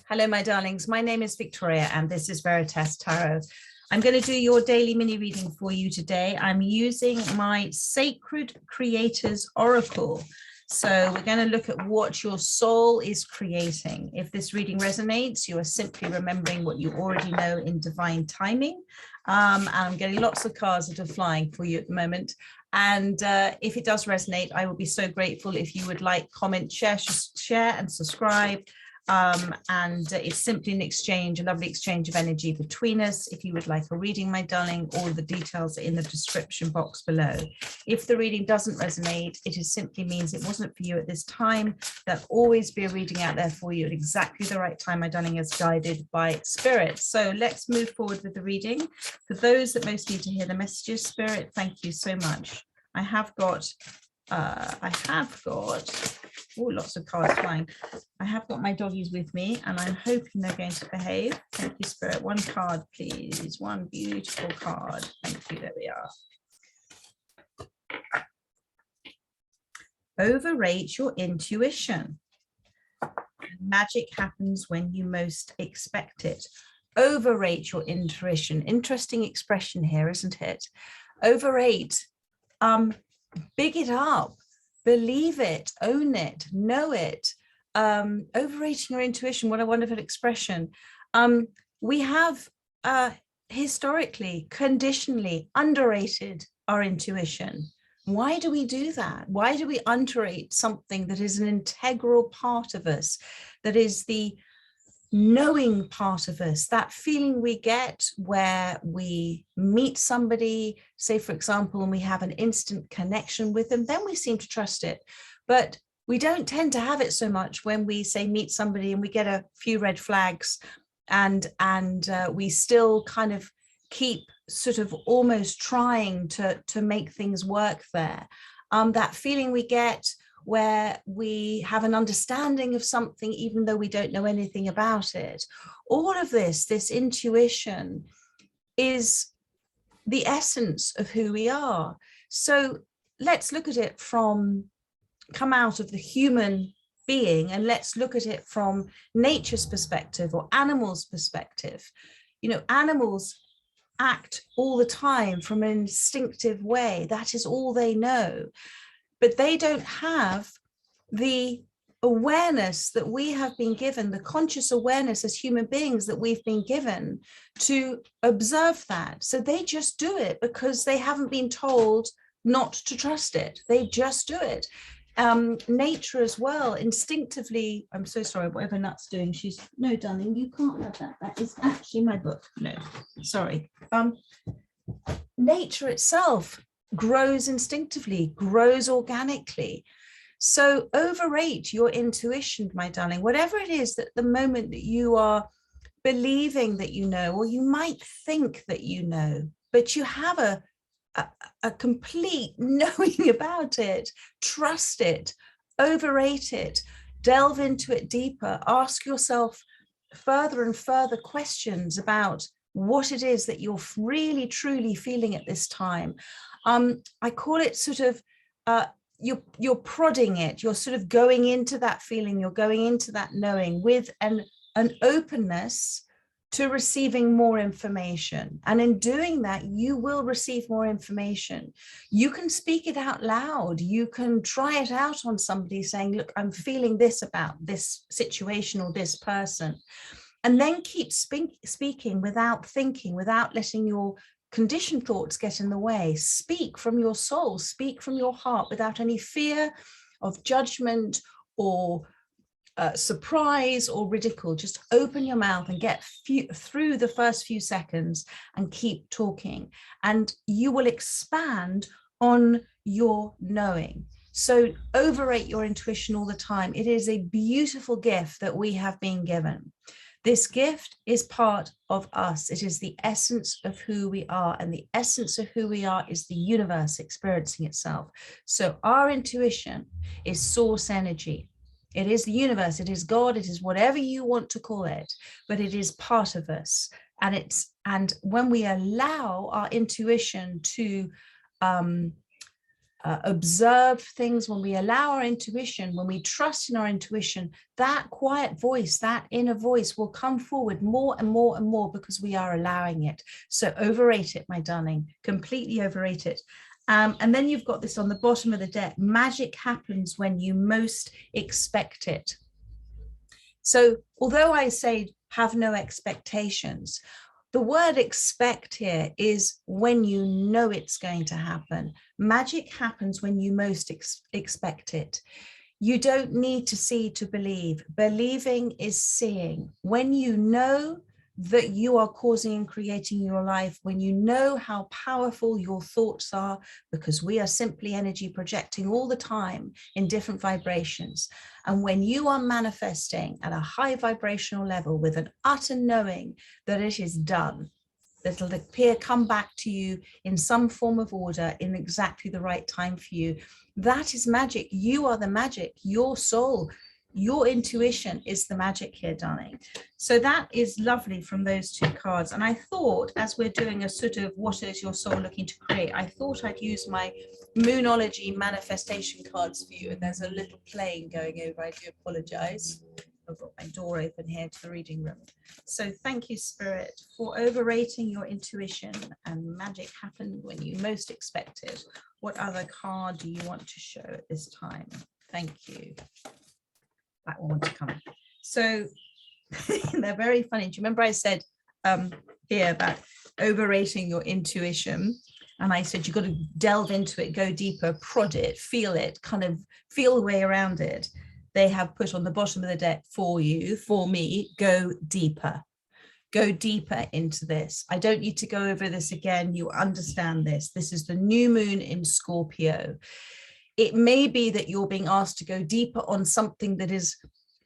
Hello, my darlings. My name is Victoria, and this is Veritas Tarot. I'm going to do your daily mini reading for you today. I'm using my Sacred Creators Oracle. So we're going to look at what your soul is creating. If this reading resonates, you are simply remembering what you already know in divine timing. And I'm getting lots of cards that are flying for you at the moment. And if it does resonate, I will be so grateful if you would like, comment, share and subscribe. And it's simply an exchange, a lovely exchange of energy between us. If you would like a reading, my darling, all the details are in the description box below. If the reading doesn't resonate, it is simply means it wasn't for you at this time. There'll always be a reading out there for you at exactly the right time, my darling, as guided by Spirit. So let's move forward with the reading. For those that most need to hear the messages, Spirit, thank you so much. I have got lots of cards flying. I have got my doggies with me, and I'm hoping they're going to behave. Thank you, Spirit. One card, please. One beautiful card. Thank you. There we are. Overrate your intuition. Magic happens when you most expect it. Overrate your intuition. Interesting expression here, isn't it? Overrate. Big it up. Believe it, own it, know it. Overrating your intuition, what a wonderful expression. We have historically, conditionally underrated our intuition. Why do we do that? Why do we underrate something that is an integral part of us, that is the knowing part of us, that feeling we get where we meet somebody, say, for example, and we have an instant connection with them, then we seem to trust it. But we don't tend to have it so much when we, say, meet somebody and we get a few red flags and we still kind of keep sort of almost trying to make things work there. That feeling we get where we have an understanding of something, even though we don't know anything about it. All of this intuition is the essence of who we are. So let's look at it come out of the human being, and let's look at it from nature's perspective or animals' perspective. You know, animals act all the time from an instinctive way. That is all they know. But they don't have the awareness that we have been given, the conscious awareness as human beings that we've been given to observe that. So they just do it because they haven't been told not to trust it. They just do it. Nature as well, instinctively, I'm so sorry, whatever Nut's doing, no, darling, you can't have that. That is actually my book. No, sorry. Nature itself grows instinctively, grows organically. So overrate your intuition, my darling, whatever it is that the moment that you are believing that you know, or you might think that you know, but you have a complete knowing about it. Trust it, overrate it, delve into it deeper, ask yourself further and further questions about what it is that you're really truly feeling at this time. I call it sort of, you're prodding it, you're sort of going into that feeling, you're going into that knowing with an openness to receiving more information. And in doing that, you will receive more information. You can speak it out loud. You can try it out on somebody saying, look, I'm feeling this about this situation or this person. And then keep speaking without thinking, without letting your conditioned thoughts get in the way. Speak from your soul, speak from your heart without any fear of judgment or surprise or ridicule. Just open your mouth and get through the first few seconds and keep talking, and you will expand on your knowing. So overrate your intuition all the time. It is a beautiful gift that we have been given. This gift is part of us. It is the essence of who we are, and the essence of who we are is the universe experiencing itself. So our intuition is source energy. It is the universe, it is God, it is whatever you want to call it, but it is part of us. And when we allow our intuition to observe things, when we allow our intuition, when we trust in our intuition, that quiet voice, that inner voice will come forward more and more and more because we are allowing it. So overrate it, my darling, completely overrate it. And then you've got this on the bottom of the deck: magic happens when you most expect it. So although I say have no expectations, the word expect here is when you know it's going to happen. Magic happens when you most expect it. You don't need to see to believe. Believing is seeing. When you know that you are causing and creating your life, when you know how powerful your thoughts are, because we are simply energy projecting all the time in different vibrations. And when you are manifesting at a high vibrational level with an utter knowing that it is done, that it'll appear, come back to you in some form of order in exactly the right time for you. That is magic. You are the magic. Your soul, your intuition is the magic here, darling. So that is lovely from those two cards. And I thought, as we're doing a sort of what is your soul looking to create, I thought I'd use my Moonology manifestation cards for you. And there's a little plane going over. I do apologize. I've got my door open here to the reading room. So thank you, Spirit, for overrating your intuition, and magic happened when you most expect it. What other card do you want to show at this time? Thank you. That one wants to come. So they're very funny. Do you remember I said here about overrating your intuition? And I said, you've got to delve into it, go deeper, prod it, kind of feel the way around it. They have put on the bottom of the deck for you, for me, go deeper. Go deeper into this. I don't need to go over this again. You understand this. This is the new moon in Scorpio. It may be that you're being asked to go deeper on something that is,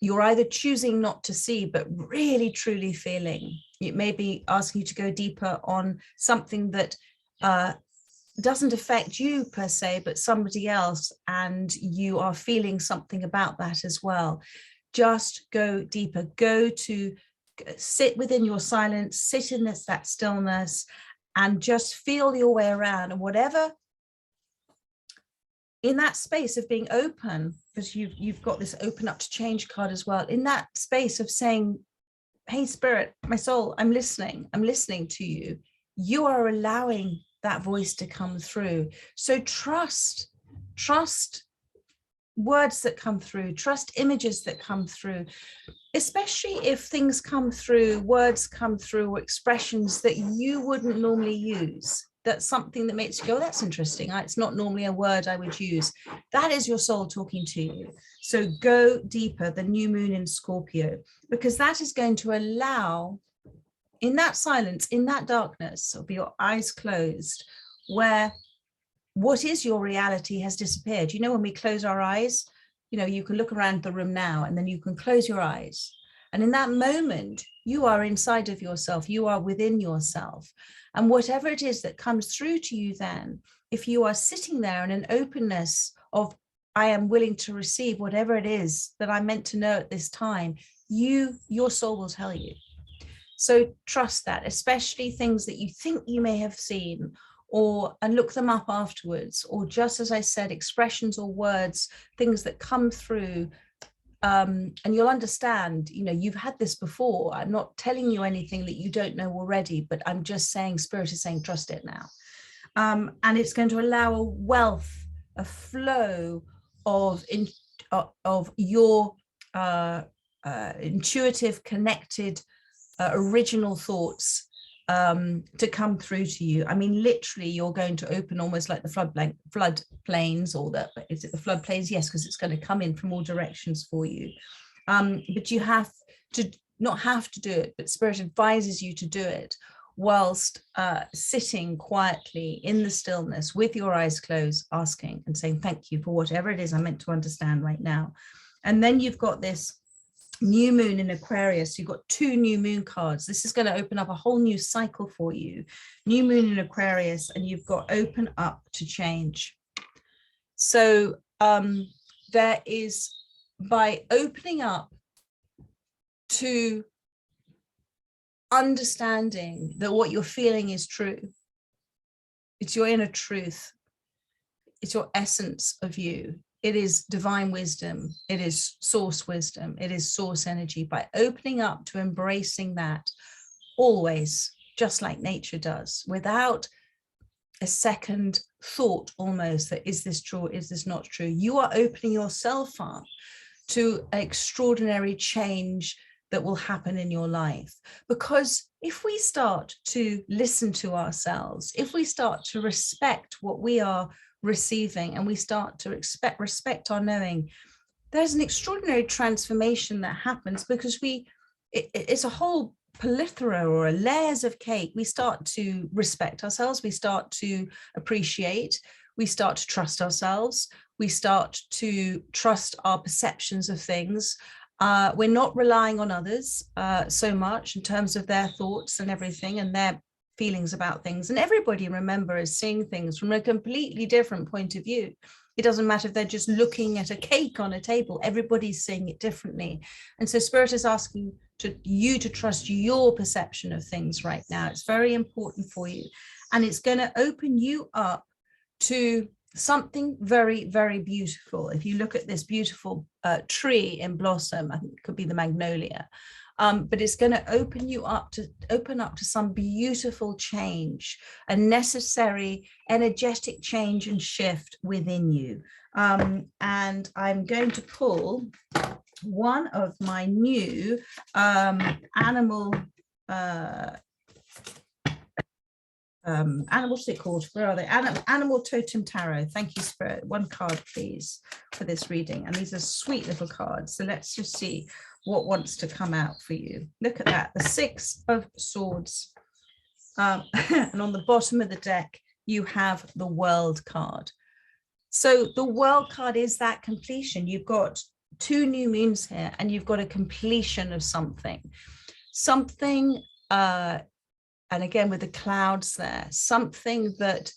you're either choosing not to see, but really, truly feeling. It may be asking you to go deeper on something that doesn't affect you per se, but somebody else, and you are feeling something about that as well. Just go deeper. Go to sit within your silence, sit in that stillness, and just feel your way around. And whatever, in that space of being open, because you've got this open up to change card as well, in that space of saying, hey, Spirit, my soul, I'm listening to you. You are allowing that voice to come through. So trust words that come through, trust images that come through, especially if things come through, words come through, or expressions that you wouldn't normally use. That's something that makes you go, that's interesting. It's not normally a word I would use. That is your soul talking to you. So go deeper, the new moon in Scorpio, because that is going to allow, in that silence, in that darkness of your eyes closed, where what is your reality has disappeared. You know, when we close our eyes, you know, you can look around the room now and then you can close your eyes. And in that moment, you are inside of yourself, you are within yourself. And whatever it is that comes through to you then, if you are sitting there in an openness of, I am willing to receive whatever it is that I'm meant to know at this time, your soul will tell you. So trust that, especially things that you think you may have seen, and look them up afterwards, or just as I said, expressions or words, things that come through, and you'll understand, you know, you've had this before. I'm not telling you anything that you don't know already, but I'm just saying, Spirit is saying, trust it now. And it's going to allow a wealth, a flow of your intuitive, connected, original thoughts to come through to you. I mean, literally, you're going to open almost like the flood plains, or is it the flood plains? Yes, because it's going to come in from all directions for you. But you have to not have to do it, but Spirit advises you to do it whilst sitting quietly in the stillness with your eyes closed, asking and saying, thank you for whatever it is I'm meant to understand right now. And then you've got this new moon in Aquarius. You've got two new moon cards. This is going to open up a whole new cycle for you. New moon in Aquarius, and you've got open up to change. So there is, by opening up to understanding that what you're feeling is true, it's your inner truth, it's your essence of you. It is divine wisdom. It is source wisdom. It is source energy. By opening up to embracing that always, just like nature does, without a second thought almost that is this true, is this not true, you are opening yourself up to extraordinary change that will happen in your life. Because if we start to listen to ourselves, if we start to respect what we are receiving, and we start to respect our knowing, there's an extraordinary transformation that happens, because it's a whole plethora or layers of cake. We start to respect ourselves, we start to appreciate, we start to trust ourselves, we start to trust our perceptions of things. We're not relying on others so much in terms of their thoughts and everything and their feelings about things. And everybody, remember, is seeing things from a completely different point of view. It doesn't matter if they're just looking at a cake on a table, everybody's seeing it differently. And so Spirit is asking you to trust your perception of things right now. It's very important for you. And it's going to open you up to something very, very beautiful. If you look at this beautiful tree in blossom, I think it could be the magnolia, but it's going to open up to some beautiful change, a necessary energetic change and shift within you. And I'm going to pull one of my new animal what's it called? Where are they? Animal Totem Tarot. Thank you, Spirit. One card, please, for this reading. And these are sweet little cards. So let's just see what wants to come out for you. Look at that, the 6 of Swords. And on the bottom of the deck, you have the World card. So the World card is that completion. You've got 2 new moons here, and you've got a completion of something. And again, with the clouds there, something that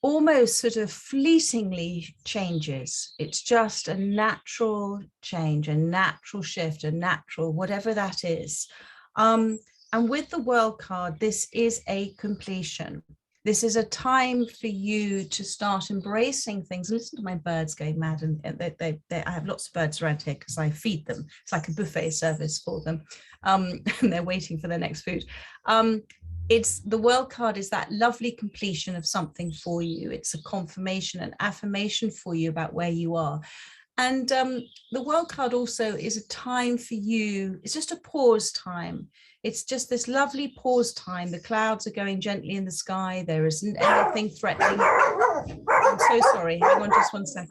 almost sort of fleetingly changes. It's just a natural change, a natural shift, a natural, whatever that is. And with the World card, this is a completion. This is a time for you to start embracing things. Listen to my birds going mad, and I have lots of birds around here because I feed them. It's like a buffet service for them, and they're waiting for their next food. It's the World card is that lovely completion of something for you. It's a confirmation, an affirmation for you about where you are. And the World card also is a time for you. It's just a pause time. It's just this lovely pause time. The clouds are going gently in the sky. There isn't anything threatening. I'm so sorry. Hang on just one second.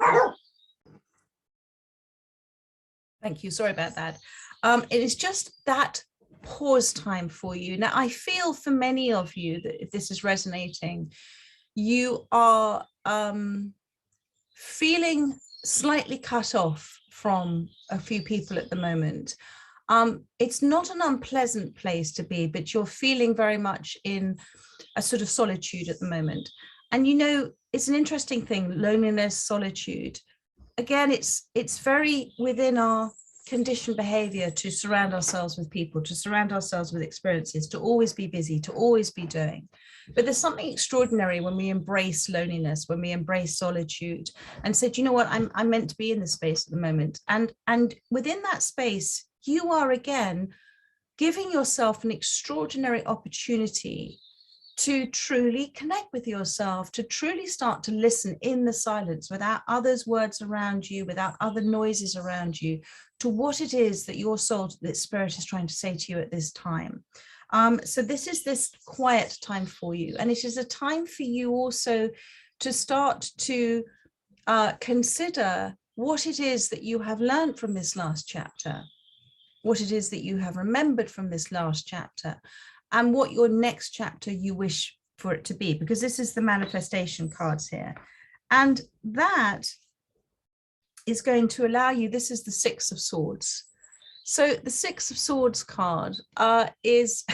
Thank you. Sorry about that. It is just that pause time for you. Now, I feel for many of you that if this is resonating, you are feeling slightly cut off from a few people at the moment. It's not an unpleasant place to be, but you're feeling very much in a sort of solitude at the moment. And you know, it's an interesting thing, loneliness, solitude. Again, it's very within our conditioned behavior to surround ourselves with people, to surround ourselves with experiences, to always be busy, to always be doing. But there's something extraordinary when we embrace loneliness, when we embrace solitude and said, you know what, I'm meant to be in this space at the moment. And within that space, you are again giving yourself an extraordinary opportunity to truly connect with yourself, to truly start to listen in the silence without others' words around you, without other noises around you, to what it is that your soul, that Spirit is trying to say to you at this time. So this is this quiet time for you. And it is a time for you also to start to consider what it is that you have learned from this last chapter, what it is that you have remembered from this last chapter, and what your next chapter you wish for it to be, because this is the manifestation cards here. And that is going to allow you, this is the 6 of Swords. So the 6 of Swords card is,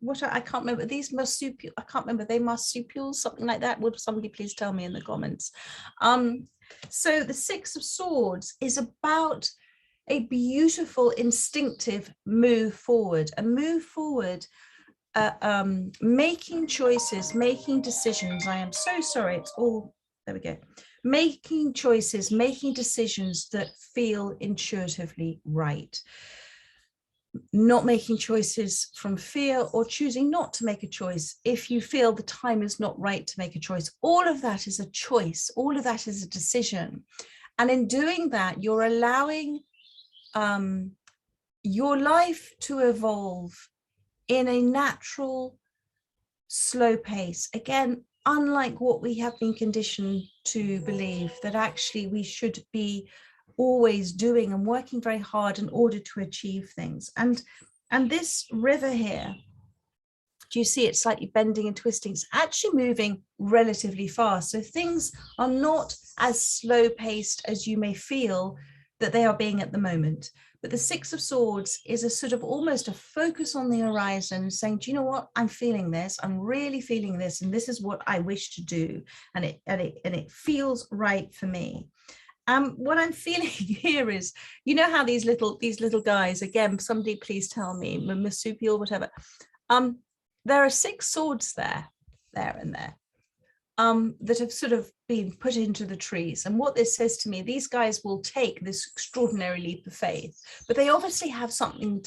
what I can't remember, these marsupial, I can't remember, they marsupials, something like that. Would somebody please tell me in the comments? So the 6 of Swords is about a beautiful instinctive move forward, a move forward, making choices, making decisions. I am so sorry, it's all there we go. Making choices, making decisions that feel intuitively right. Not making choices from fear or choosing not to make a choice if you feel the time is not right to make a choice. All of that is a choice. All of that is a decision. And in doing that, you're allowing your life to evolve in a natural, slow pace. Again, unlike what we have been conditioned to believe, that actually we should be always doing and working very hard in order to achieve things. And this river here, do you see it slightly bending and twisting? It's actually moving relatively fast. So things are not as slow paced as you may feel that they are being at the moment. But the Six of Swords is a sort of almost a focus on the horizon, saying, do you know what? I'm feeling this. I'm really feeling this. And this is what I wish to do. And it feels right for me. What I'm feeling here is, you know how these little guys, again, somebody please tell me, marsupial, whatever. There are 6 swords there and there. That have sort of been put into the trees. And what this says to me, these guys will take this extraordinary leap of faith, but they obviously have something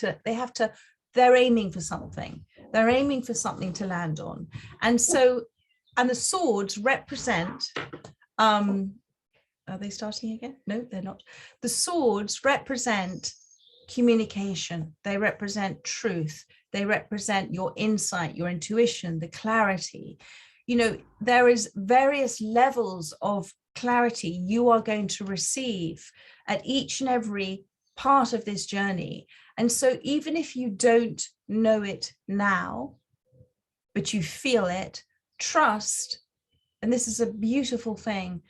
they're aiming for something. They're aiming for something to land on. And the swords represent, are they starting again? No, they're not. The swords represent communication. They represent truth. They represent your insight, your intuition, the clarity. You know, there is various levels of clarity you are going to receive at each and every part of this journey. And so even if you don't know it now, but you feel it, trust, and this is a beautiful thing,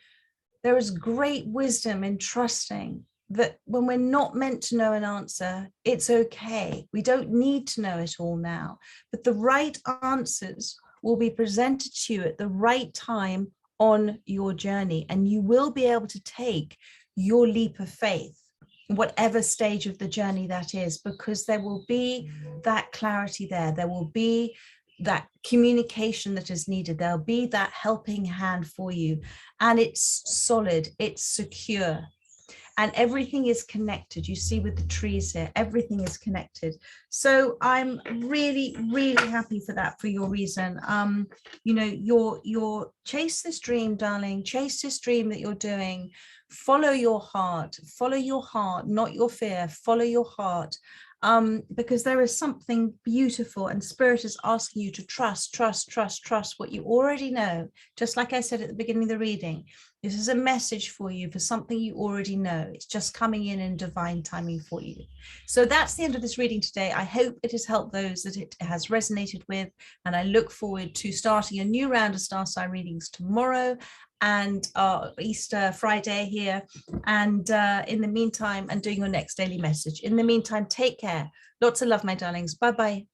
there is great wisdom in trusting that when we're not meant to know an answer, it's okay. We don't need to know it all now, but the right answers will be presented to you at the right time on your journey, and you will be able to take your leap of faith, whatever stage of the journey that is, because there will be that clarity there. There will be that communication that is needed. There'll be that helping hand for you, and it's solid, it's secure, and everything is connected. You see with the trees here, everything is connected. So I'm really, really happy for that, for your reason. You know, your chase this dream, darling, chase this dream that you're doing. Follow your heart, not your fear, follow your heart. Because there is something beautiful, and Spirit is asking you to trust what you already know. Just like I said at the beginning of the reading, this is a message for you for something you already know. It's just coming in divine timing for you. So that's the end of this reading today. I hope it has helped those that it has resonated with, and I look forward to starting a new round of star sign readings tomorrow and Easter Friday here, and in the meantime, and doing your next daily message. In the meantime, take care. Lots of love, my darlings. Bye-bye.